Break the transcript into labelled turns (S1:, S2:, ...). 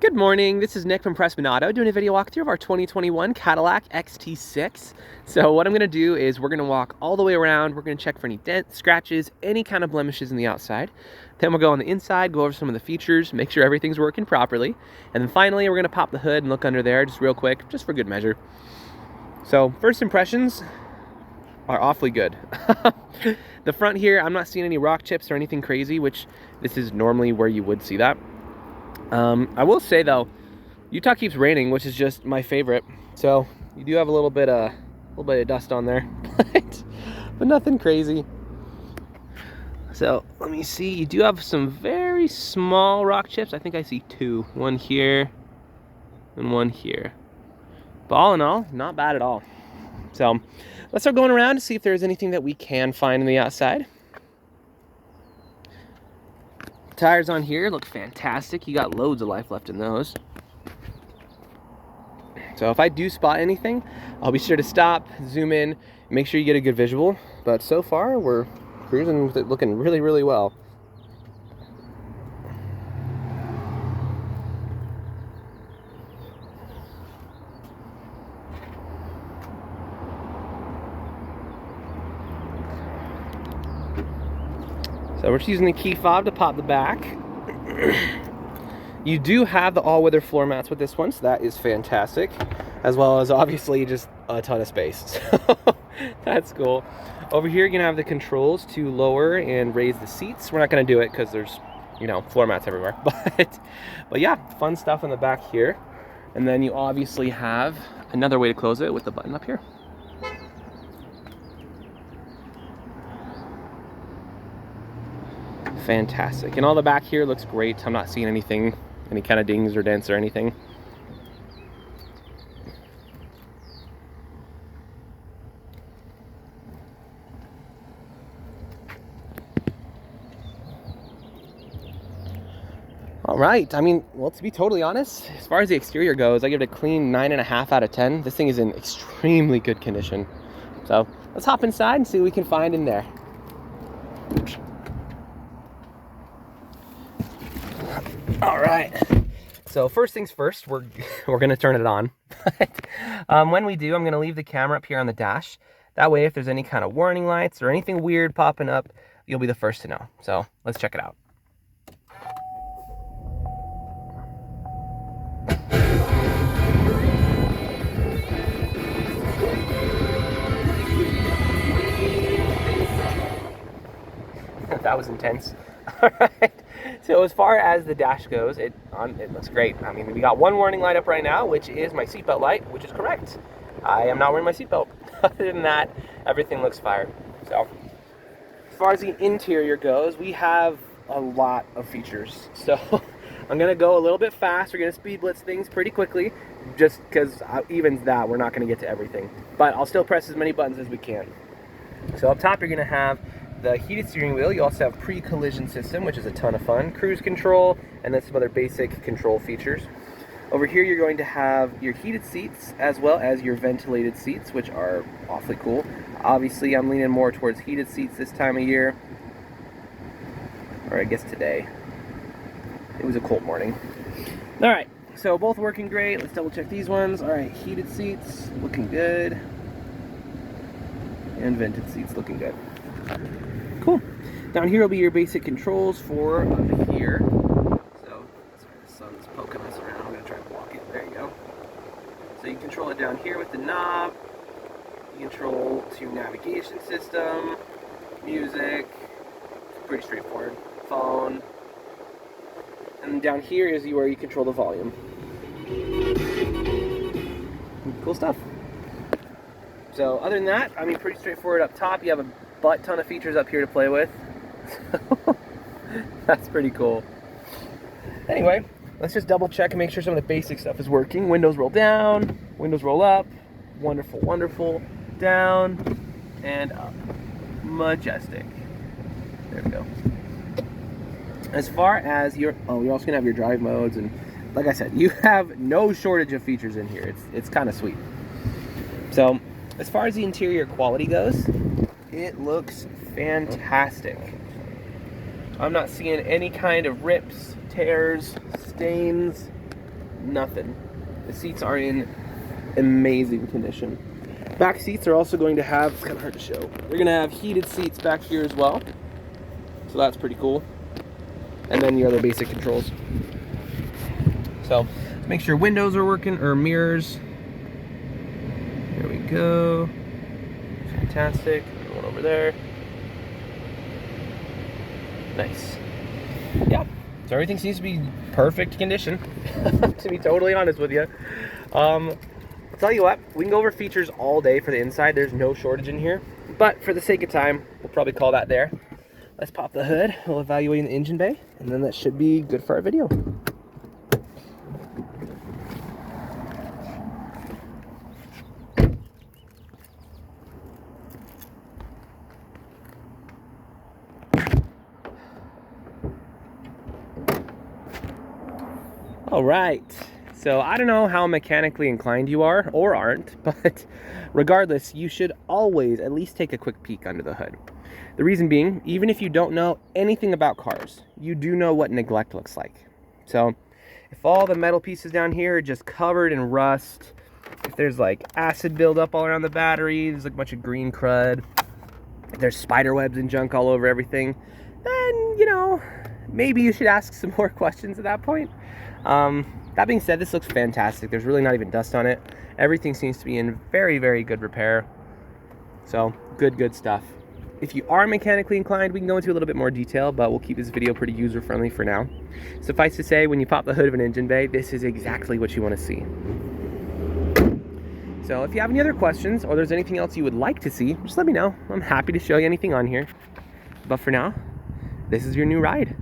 S1: Good morning, this is Nick from Prestman Auto doing a video walkthrough of our 2021 Cadillac XT6. So what I'm going to do is we're going to walk all the way around, we're going to check for any dents, scratches, any kind of blemishes in the outside. Then we'll go on the inside, go over some of the features, make sure everything's working properly. And then finally we're going to pop the hood and look under there just real quick, just for good measure. So first impressions are awfully good. The front here, I'm not seeing any rock chips or anything crazy, which this is normally where you would see that. I will say though, Utah keeps raining, which is just my favorite. So you do have a little bit of dust on there, but nothing crazy. So let me see. You do have some very small rock chips. I think I see two. One here and one here. But all in all, not bad at all. So let's start going around to see if there's anything that we can find on the outside. Tires on here look fantastic. You got loads of life left in those. So if I do spot anything, I'll be sure to stop, zoom in, make sure you get a good visual. But so far, we're cruising with it looking really, really well. So we're just using the key fob to pop the back. You do have the all-weather floor mats with this one, so that is fantastic. As well as obviously just a ton of space. So that's cool. Over here you're gonna have the controls to lower and raise the seats. We're not gonna do it because there's, you know, floor mats everywhere. But yeah, fun stuff in the back here. And then you obviously have another way to close it with the button up here. Fantastic. And all the back here looks great. I'm not seeing anything, any kind of dings or dents or anything. All right, I mean, well, to be totally honest, as far as the exterior goes, I give it a clean 9.5 out of 10. This thing is in extremely good condition. So let's hop inside and see what we can find in there. All right, so first things first, we're gonna turn it on. When we do, I'm gonna leave the camera up here on the dash. That way, if there's any kind of warning lights or anything weird popping up, you'll be the first to know. So let's check it out. That was intense. All right. So as far as the dash goes, it looks great. I mean, we got one warning light up right now, which is my seatbelt light, which is correct. I am not wearing my seatbelt. Other than that, everything looks fire. So as far as the interior goes, we have a lot of features. So I'm gonna go a little bit fast. We're gonna speed blitz things pretty quickly, just because even that, we're not gonna get to everything. But I'll still press as many buttons as we can. So up top, you're gonna have the heated steering wheel. You also have pre-collision system, which is a ton of fun, cruise control, and then some other basic control features. Over here you're going to have your heated seats as well as your ventilated seats, which are awfully cool. Obviously I'm leaning more towards heated seats this time of year, or I guess today. It was a cold morning. All right, so both working great. Let's double check these ones. All right, heated seats looking good, and vented seats looking good. Cool. Down here will be your basic controls for up here. So, sorry, the sun's poking us around. I'm going to try to block it. There you go. So you can control it down here with the knob. You control to navigation system, music, pretty straightforward, phone. And then down here is where you control the volume. Cool stuff. So other than that, I mean, pretty straightforward up top. You have a butt ton of features up here to play with. That's pretty cool. Anyway, let's just double check and make sure some of the basic stuff is working. Windows roll down, windows roll up. Wonderful, wonderful. Down and up. Majestic. There we go. As far as your, you're also gonna have your drive modes, and like I said, you have no shortage of features in here. It's kind of sweet. So as far as the interior quality goes, it looks fantastic. I'm not seeing any kind of rips, tears, stains, nothing. The seats are in amazing condition. Back seats are also going to have, it's kind of hard to show, they're going to have heated seats back here as well. So that's pretty cool. And then your other basic controls. So make sure windows are working, or mirrors. There we go. Fantastic. One over there. Nice. Yeah. So everything seems to be perfect condition, to be totally honest with you. I'll tell you what, we can go over features all day for the inside. There's no shortage in here. But for the sake of time, we'll probably call that there. Let's pop the hood. We'll evaluate the engine bay, and then that should be good for our video. All right, so I don't know how mechanically inclined you are or aren't, but regardless, you should always at least take a quick peek under the hood. The reason being, even if you don't know anything about cars, you do know what neglect looks like. So if all the metal pieces down here are just covered in rust, if there's like acid buildup all around the battery, there's like a bunch of green crud, if there's spider webs and junk all over everything, then, you know, maybe you should ask some more questions at that point. That being said, this looks fantastic. There's really not even dust on it. Everything seems to be in very, very good repair. So good stuff. If you are mechanically inclined, we can go into a little bit more detail, but we'll keep this video pretty user-friendly for now. Suffice to say, when you pop the hood of an engine bay, this is exactly what you want to see. So if you have any other questions, or there's anything else you would like to see, just let me know. I'm happy to show you anything on here. But for now, this is your new ride.